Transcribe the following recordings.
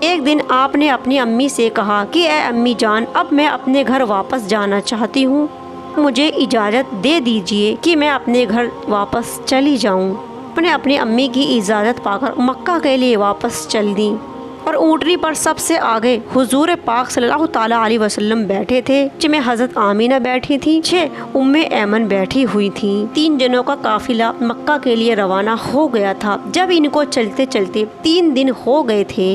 ایک دن آپ نے اپنی امی سے کہا کہ اے امی جان، اب میں اپنے گھر واپس جانا چاہتی ہوں، مجھے اجازت دے دیجئے کہ میں اپنے گھر واپس چلی جاؤں۔ اپنی امی کی اجازت پا کر مکہ کے لیے واپس چل دیں اور اونٹنی پر سب سے آگے حضور پاک صلی اللہ تعالیٰ علیہ وسلم بیٹھے تھے، جن میں حضرت آمینہ بیٹھی تھی، 6 ام ایمن بیٹھی ہوئی تھی۔ 3 جنوں کا قافلہ مکہ کے لیے روانہ ہو گیا تھا۔ جب ان کو چلتے چلتے 3 دن ہو گئے تھے،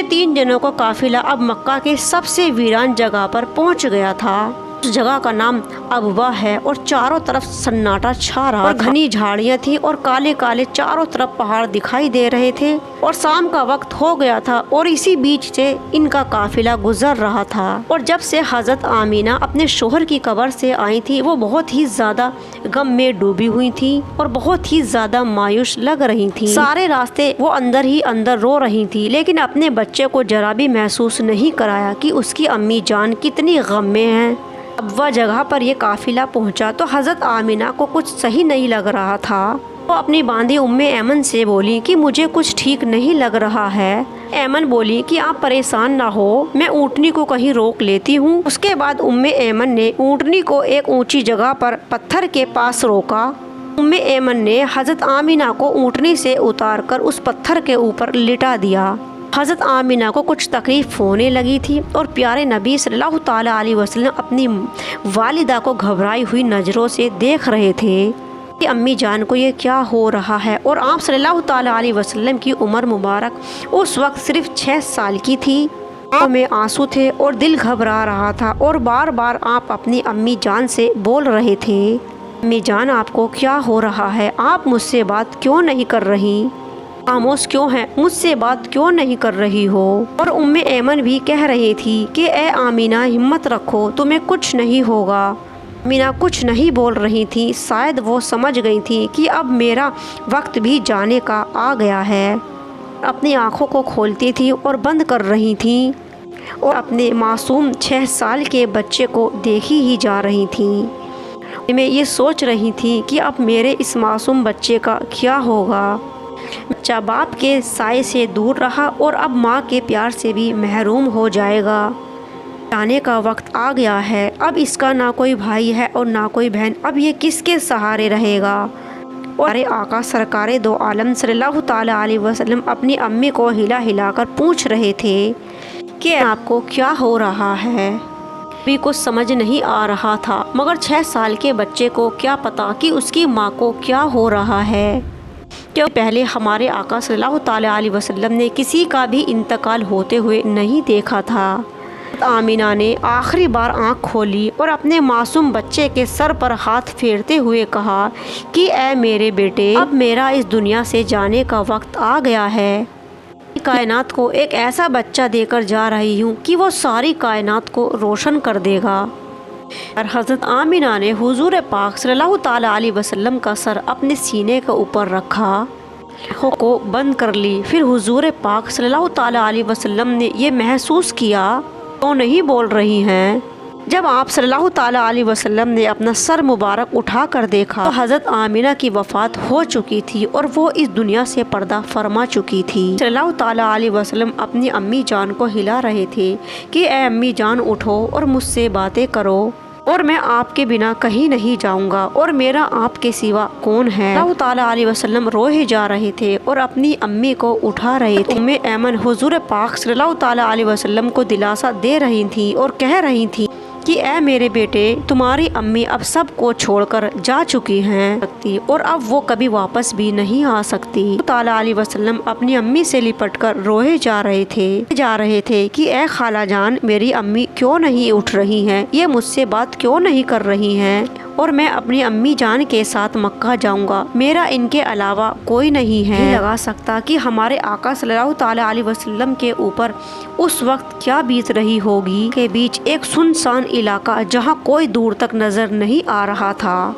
3 جنوں کا قافلہ اب مکہ کے سب سے ویران جگہ پر پہنچ گیا تھا۔ اس جگہ کا نام ابوا ہے اور چاروں طرف سناٹا چھا رہا تھا، گھنی جھاڑیاں تھیں اور کالے کالے چاروں طرف پہاڑ دکھائی دے رہے تھے، اور شام کا وقت ہو گیا تھا اور اسی بیچ سے ان کا قافلہ گزر رہا تھا۔ اور جب سے حضرت آمینہ اپنے شوہر کی قبر سے آئی تھی، وہ بہت ہی زیادہ غم میں ڈوبی ہوئی تھی اور بہت ہی زیادہ مایوس لگ رہی تھی۔ سارے راستے وہ اندر ہی اندر رو رہی تھی، لیکن اپنے بچے کو ذرا بھی محسوس نہیں کرایا کہ اس کی امی جان کتنی غم میں ہیں۔ اب وہ جگہ پر یہ قافلہ پہنچا تو حضرت آمینہ کو کچھ صحیح نہیں لگ رہا تھا۔ وہ اپنی باندھی ام ایمن سے بولی کہ مجھے کچھ ٹھیک نہیں لگ رہا ہے۔ ایمن بولی کہ آپ پریشان نہ ہو، میں اونٹنی کو کہیں روک لیتی ہوں۔ اس کے بعد ام ایمن نے اونٹنی کو ایک اونچی جگہ پر پتھر کے پاس روکا۔ ام ایمن نے حضرت آمینہ کو اونٹنی سے اتار کر اس پتھر کے اوپر لٹا دیا۔ حضرت آمینہ کو کچھ تکلیف ہونے لگی تھی اور پیارے نبی صلی اللہ تعالیٰ علیہ وسلم اپنی والدہ کو گھبرائی ہوئی نظروں سے دیکھ رہے تھے کہ امی جان کو یہ کیا ہو رہا ہے، اور آپ صلی اللہ تعالیٰ علیہ وسلم کی عمر مبارک اس وقت صرف 6 سال کی تھی۔ آنکھوں میں آنسو تھے اور دل گھبرا رہا تھا، اور بار بار آپ اپنی امی جان سے بول رہے تھے، امی جان آپ کو کیا ہو رہا ہے، آپ مجھ سے بات کیوں نہیں کر رہی، خاموش کیوں ہے، مجھ سے بات کیوں نہیں کر رہی ہو۔ اور ام ایمن بھی کہہ رہی تھی کہ اے آمینہ ہمت رکھو، تمہیں کچھ نہیں ہوگا۔ آمینہ کچھ نہیں بول رہی تھی، شاید وہ سمجھ گئی تھی کہ اب میرا وقت بھی جانے کا آ گیا ہے۔ اپنی آنکھوں کو کھولتی تھی اور بند کر رہی تھی اور اپنے معصوم 6 سال کے بچے کو دیکھی ہی جا رہی تھی۔ میں یہ سوچ رہی تھی کہ اب میرے اس معصوم بچے کا کیا ہوگا۔ بچہ باپ کے سائے سے دور رہا اور اب ماں کے پیار سے بھی محروم ہو جائے گا۔ جانے کا وقت آ گیا ہے، اب اس کا نہ کوئی بھائی ہے اور نہ کوئی بہن، اب یہ کس کے سہارے رہے گا۔ اور آقا سرکار دو عالم صلی اللہ تعالیٰ علیہ وسلم اپنی امی کو ہلا ہلا کر پوچھ رہے تھے کہ آپ کو کیا ہو رہا ہے۔ بھی کچھ سمجھ نہیں آ رہا تھا، مگر 6 سال کے بچے کو کیا پتا کہ اس کی ماں کو کیا ہو رہا ہے، کہ پہلے ہمارے آقا صلی اللہ تعالیٰ علیہ وسلم نے کسی کا بھی انتقال ہوتے ہوئے نہیں دیکھا تھا۔ آمینہ نے آخری بار آنکھ کھولی اور اپنے معصوم بچے کے سر پر ہاتھ پھیرتے ہوئے کہا کہ اے میرے بیٹے، اب میرا اس دنیا سے جانے کا وقت آ گیا ہے۔ کائنات کو ایک ایسا بچہ دے کر جا رہی ہوں کہ وہ ساری کائنات کو روشن کر دے گا۔ اور حضرت آمینہ نے حضور پاک صلی اللہ تعالیٰ علیہ وسلم کا سر اپنے سینے کے اوپر رکھا، آنکھوں کو بند کر لی۔ پھر حضور پاک صلی اللہ تعالیٰ علیہ وسلم نے یہ محسوس کیا تو نہیں بول رہی ہیں۔ جب آپ صلی اللہ تعالیٰ علیہ وسلم نے اپنا سر مبارک اٹھا کر دیکھا تو حضرت آمینہ کی وفات ہو چکی تھی اور وہ اس دنیا سے پردہ فرما چکی تھی۔ صلی اللہ تعالیٰ علیہ وسلم اپنی امی جان کو ہلا رہے تھے کہ اے امی جان اٹھو اور مجھ سے باتیں کرو، اور میں آپ کے بنا کہیں نہیں جاؤں گا، اور میرا آپ کے سوا کون ہے۔ اللہ تعالیٰ علیہ وسلم روئے جا رہے تھے اور اپنی امی کو اٹھا رہے تھے۔ ام ایمن حضور پاک صلی اللہ تعالیٰ علیہ وسلم کو دلاسا دے رہی تھی اور کہہ رہی تھی کہ اے میرے بیٹے، تمہاری امی اب سب کو چھوڑ کر جا چکی ہیں اور اب وہ کبھی واپس بھی نہیں آ سکتی۔ تعالیٰ علیہ وسلم اپنی امی سے لپٹ کر روئے جا رہے تھے کہ اے خالہ جان، میری امی کیوں نہیں اٹھ رہی ہیں، یہ مجھ سے بات کیوں نہیں کر رہی ہیں، اور میں اپنی امی جان کے ساتھ مکہ جاؤں گا، میرا ان کے علاوہ کوئی نہیں ہے۔ لگا سکتا کہ ہمارے آقا صلی اللہ تعالیٰ علیہ وسلم کے اوپر اس وقت کیا بیت رہی ہوگی۔ کے بیچ ایک سنسان علاقہ جہاں کوئی دور تک نظر نہیں آ رہا تھا،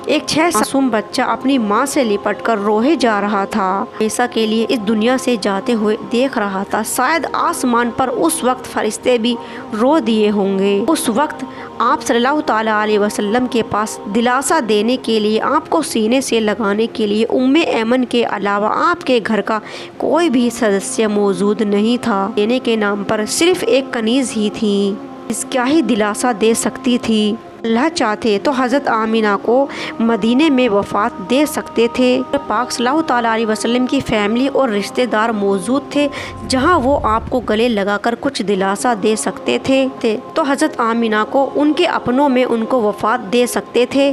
ایک 6 معصوم بچہ اپنی ماں سے لپٹ کر روئے جا رہا تھا، ہمیشہ کے لیے اس دنیا سے جاتے ہوئے دیکھ رہا تھا۔ شاید آسمان پر اس وقت فرشتے بھی رو دیے ہوں گے۔ اس وقت آپ صلی اللہ تعالیٰ علیہ وسلم کے پاس دلاسا دینے کے لیے، آپ کو سینے سے لگانے کے لیے ایمن کے علاوہ آپ کے گھر کا کوئی بھی سدسیہ موجود نہیں تھا۔ دینے کے نام پر صرف ایک کنیز ہی تھی، اس کا ہی دلاسا دے سکتی تھی۔ اللہ چاہتے تو حضرت آمینہ کو مدینے میں وفات دے سکتے تھے۔ پاک صلی اللہ تعالیٰ علیہ وسلم کی فیملی اور رشتہ دار موجود تھے، جہاں وہ آپ کو گلے لگا کر کچھ دلاسا دے سکتے تھے تو حضرت آمینہ کو ان کے اپنوں میں ان کو وفات دے سکتے تھے۔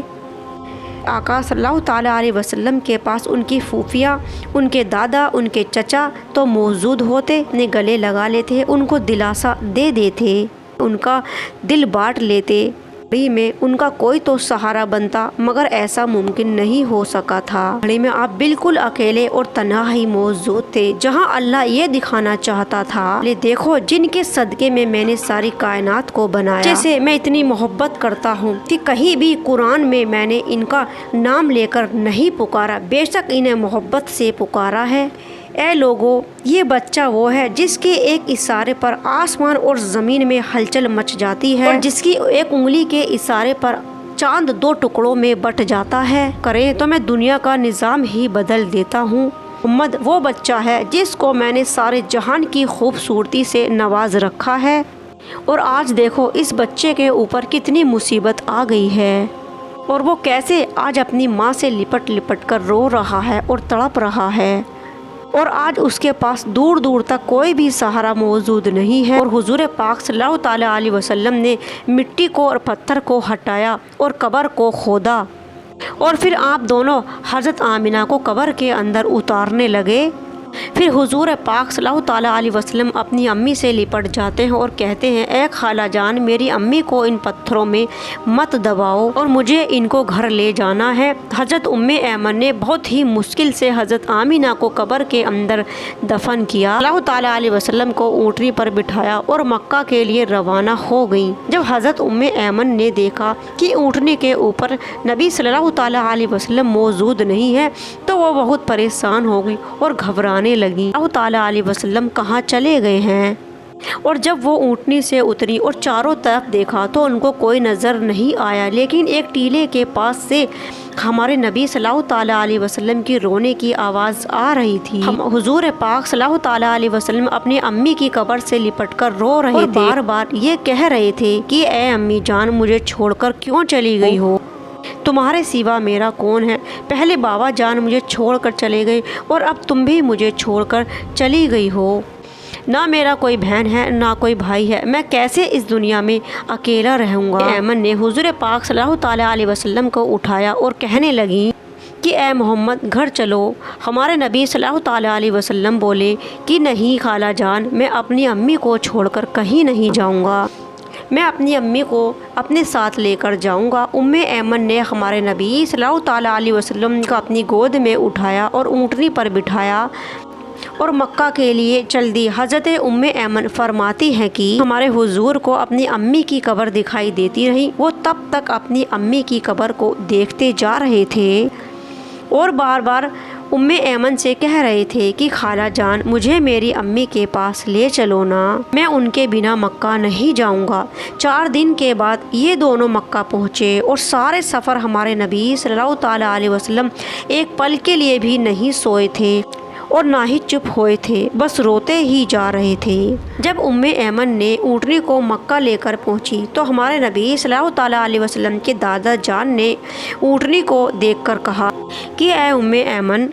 آقا صلی اللہ تعالیٰ علیہ وسلم کے پاس ان کی پھوپھیاں، ان کے دادا، ان کے چچا تو موجود ہوتے، انہیں گلے لگا لیتے، ان کو دلاسا دے دیتے، ان کا دل بانٹ لیتے میں ان کا کوئی تو سہارا بنتا، مگر ایسا ممکن نہیں ہو سکا تھا۔ گھڑی میں آپ بالکل اکیلے اور تنہا ہی موجود تھے، جہاں اللہ یہ دکھانا چاہتا تھا، لے دیکھو جن کے صدقے میں نے ساری کائنات کو بنایا، جیسے میں اتنی محبت کرتا ہوں کہ کہیں بھی قرآن میں نے ان کا نام لے کر نہیں پکارا، بے شک انہیں محبت سے پکارا ہے۔ اے لوگو، یہ بچہ وہ ہے جس کے ایک اشارے پر آسمان اور زمین میں ہلچل مچ جاتی ہے، اور جس کی ایک انگلی کے اشارے پر چاند 2 ٹکڑوں میں بٹ جاتا ہے۔ کریں تو میں دنیا کا نظام ہی بدل دیتا ہوں۔ محمد وہ بچہ ہے جس کو میں نے سارے جہان کی خوبصورتی سے نواز رکھا ہے، اور آج دیکھو اس بچے کے اوپر کتنی مصیبت آ گئی ہے، اور وہ کیسے آج اپنی ماں سے لپٹ لپٹ کر رو رہا ہے اور تڑپ رہا ہے، اور آج اس کے پاس دور دور تک کوئی بھی سہارا موجود نہیں ہے۔ اور حضور پاک صلی اللہ تعالیٰ علیہ وسلم نے مٹی کو اور پتھر کو ہٹایا اور قبر کو کھودا، اور پھر آپ دونوں حضرت آمینہ کو قبر کے اندر اتارنے لگے۔ پھر حضور پاک صلی اللہ تعالیٰ علیہ وسلم اپنی امی سے لپٹ جاتے ہیں اور کہتے ہیں، اے خالہ جان، میری امی کو ان پتھروں میں مت دباؤ اور مجھے ان کو گھر لے جانا ہے۔ حضرت ایمن نے بہت ہی مشکل سے حضرت آمینہ کو قبر کے اندر دفن کیا، اللہ تعالیٰ علیہ وسلم کو اونٹنی پر بٹھایا اور مکہ کے لیے روانہ ہو گئیں۔ جب حضرت ایمن نے دیکھا کہ اونٹنی کے اوپر نبی صلی اللہ تعالیٰ علیہ وسلم موجود نہیں ہے تو وہ بہت پریشان ہو گئی اور گھبرانے لگی، اللہ تعالیٰ علیہ وسلم کہاں چلے گئے ہیں؟ اور جب وہ اونٹنی سے اتری اور چاروں طرف دیکھا تو ان کو کوئی نظر نہیں آیا، لیکن ایک ٹیلے کے پاس سے ہمارے نبی صلی اللہ تعالیٰ علیہ وسلم کی رونے کی آواز آ رہی تھی۔ حضور پاک صلی اللہ تعالیٰ علیہ وسلم اپنی امی کی قبر سے لپٹ کر رو رہے تھے، بار بار یہ کہہ رہے تھے کہ اے امی جان، مجھے چھوڑ کر کیوں چلی گئی ہو؟ تمہارے سوا میرا کون ہے؟ پہلے بابا جان مجھے چھوڑ کر چلے گئے اور اب تم بھی مجھے چھوڑ کر چلی گئی ہو۔ نہ میرا کوئی بہن ہے نہ کوئی بھائی ہے، میں کیسے اس دنیا میں اکیلا رہوں گا؟ ایمن نے حضور پاک صلی اللہ تعالیٰ علیہ وسلم کو اٹھایا اور کہنے لگی کہ اے محمد گھر چلو۔ ہمارے نبی صلی اللہ تعالیٰ علیہ وسلم بولے کہ نہیں خالہ جان، میں اپنی امی کو چھوڑ کر کہیں نہیں جاؤں گا، میں اپنی امی کو اپنے ساتھ لے کر جاؤں گا۔ ایمن نے ہمارے نبی صلی اللہ تعالیٰ علیہ وسلم کو اپنی گود میں اٹھایا اور اونٹنی پر بٹھایا اور مکہ کے لیے چل دی۔ حضرت ایمن فرماتی ہیں کہ ہمارے حضور کو اپنی امی کی قبر دکھائی دیتی رہی، وہ تب تک اپنی امی کی قبر کو دیکھتے جا رہے تھے اور بار بار ایمن سے کہہ رہے تھے کہ خالہ جان، مجھے میری امی کے پاس لے چلو نا، میں ان کے بنا مکہ نہیں جاؤں گا۔ 4 دن کے بعد یہ دونوں مکہ پہنچے اور سارے سفر ہمارے نبی صلی اللہ تعالیٰ علیہ وسلم ایک پل کے لیے بھی نہیں سوئے تھے اور نہ ہی چپ ہوئے تھے، بس روتے ہی جا رہے تھے۔ جب ایمن نے اونٹنی کو مکہ لے کر پہنچی تو ہمارے نبی صلی اللہ تعالیٰ علیہ وسلم کے دادا جان نے اونٹنی کو دیکھ کر کہا کہ اے ایمن،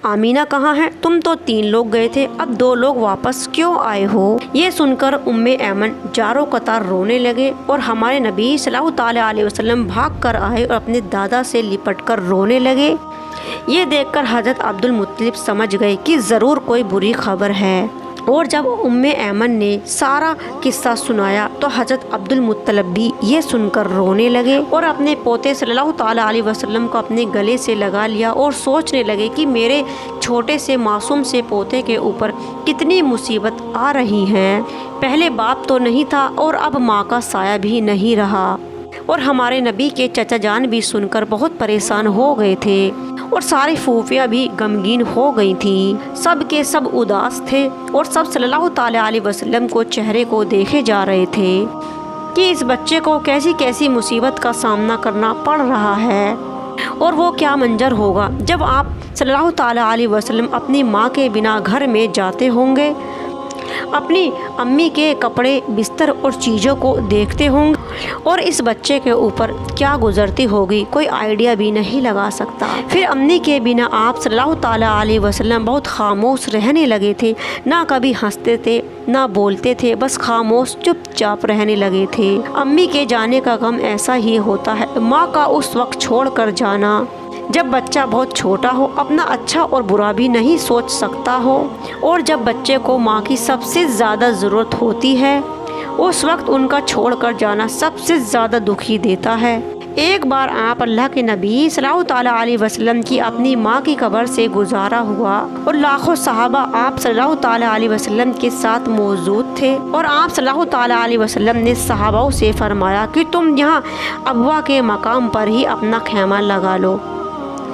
آمینہ کہاں ہے؟ تم تو 3 لوگ گئے تھے، اب 2 لوگ واپس کیوں آئے ہو؟ یہ سن کر ایمن جاروں قطار رونے لگے اور ہمارے نبی صلی اللہ تعالیٰ علیہ وسلم بھاگ کر آئے اور اپنے دادا سے لپٹ کر رونے لگے۔ یہ دیکھ کر حضرت عبد المطلب سمجھ گئے کہ ضرور کوئی بری خبر ہے، اور جب ایمن نے سارا قصہ سنایا تو حضرت عبد المطلب بھی یہ سن کر رونے لگے اور اپنے پوتے صلی اللہ تعالیٰ علیہ وسلم کو اپنے گلے سے لگا لیا اور سوچنے لگے کہ میرے چھوٹے سے معصوم سے پوتے کے اوپر کتنی مصیبت آ رہی ہیں۔ پہلے باپ تو نہیں تھا اور اب ماں کا سایہ بھی نہیں رہا، اور ہمارے نبی کے چچا جان بھی سن کر بہت پریشان ہو گئے تھے اور ساری پھوپھیاں بھی غمگین ہو گئی تھیں۔ سب کے سب اداس تھے اور سب صلی اللہ تعالیٰ علیہ وسلم کو چہرے کو دیکھے جا رہے تھے۔ کہ اس بچے کو کیسی کیسی مصیبت کا سامنا کرنا پڑ رہا ہے اور وہ کیا منظر ہوگا جب آپ صلی اللہ تعالیٰ علیہ وسلم اپنی ماں کے بنا گھر میں جاتے ہوں گے، اپنی امی کے کپڑے، بستر اور چیزوں کو دیکھتے ہوں گے، اور اس بچے کے اوپر کیا گزرتی ہوگی کوئی آئیڈیا بھی نہیں لگا سکتا۔ پھر امی کے بنا آپ صلی اللہ تعالیٰ علیہ وسلم بہت خاموش رہنے لگے تھے، نہ کبھی ہنستے تھے نہ بولتے تھے، بس خاموش چپ چاپ رہنے لگے تھے۔ امی کے جانے کا غم ایسا ہی ہوتا ہے، ماں کا اس وقت چھوڑ کر جانا جب بچہ بہت چھوٹا ہو، اپنا اچھا اور برا بھی نہیں سوچ سکتا ہو، اور جب بچے کو ماں کی سب سے زیادہ ضرورت ہوتی ہے اس وقت ان کا چھوڑ کر جانا سب سے زیادہ دکھی دیتا ہے۔ ایک بار آپ اللہ کے نبی صلی اللہ تعالیٰ علیہ وسلم کی اپنی ماں کی قبر سے گزارا ہوا اور لاکھوں صحابہ آپ صلی اللہ تعالیٰ علیہ وسلم کے ساتھ موجود تھے، اور آپ صلی اللہ تعالیٰ علیہ وسلم نے صحابہ سے فرمایا کہ تم یہاں ابوا کے مقام پر ہی اپنا خیمہ لگا لو۔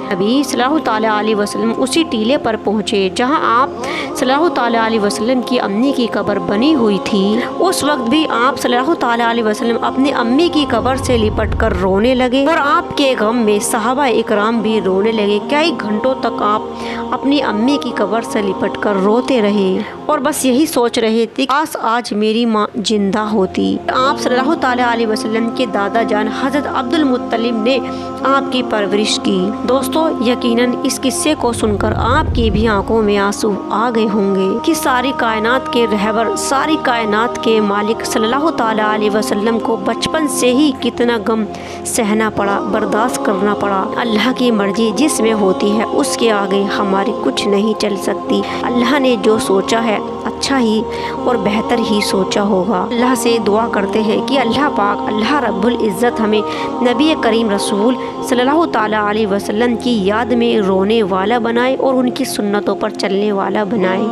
نبی صلی اللہ تعالیٰ علیہ وسلم اسی ٹیلے پر پہنچے جہاں آپ صلی اللہ تعالیٰ علیہ وسلم کی امی کی قبر بنی ہوئی تھی۔ اس وقت بھی آپ صلی اللہ تعالیٰ علیہ وسلم اپنی امی کی قبر سے لپٹ کر رونے لگے، اور آپ کے غم میں صحابہ اکرام بھی رونے لگے۔ کئی گھنٹوں تک آپ اپنی امی کی قبر سے لپٹ کر روتے رہے اور بس یہی سوچ رہے تھے کاش آج میری ماں زندہ ہوتی۔ آپ صلی اللہ تعالیٰ علیہ وسلم کے دادا جان حضرت عبد المطلب نے آپ کی پرورش کی۔ دوستو یقیناً اس قصے کو سن کر آپ کی بھی آنکھوں میں آنسو آ گئے ہوں گے کہ ساری کائنات کے رہبر، ساری کائنات کے مالک صلی اللہ تعالیٰ علیہ وسلم کو بچپن سے ہی کتنا غم سہنا پڑا، برداشت کرنا پڑا۔ اللہ کی مرضی جس میں ہوتی ہے اس کے آگے ہماری کچھ نہیں چل سکتی۔ اللہ نے جو سوچا ہے اچھا ہی اور بہتر ہی سوچا ہوگا۔ اللہ سے دعا کرتے ہیں کہ اللہ پاک، اللہ رب العزت ہمیں نبی کریم رسول صلی اللہ تعالیٰ علیہ وسلم کی یاد میں رونے والا بنائے اور ان کی سنتوں پر چلنے والا بنائے۔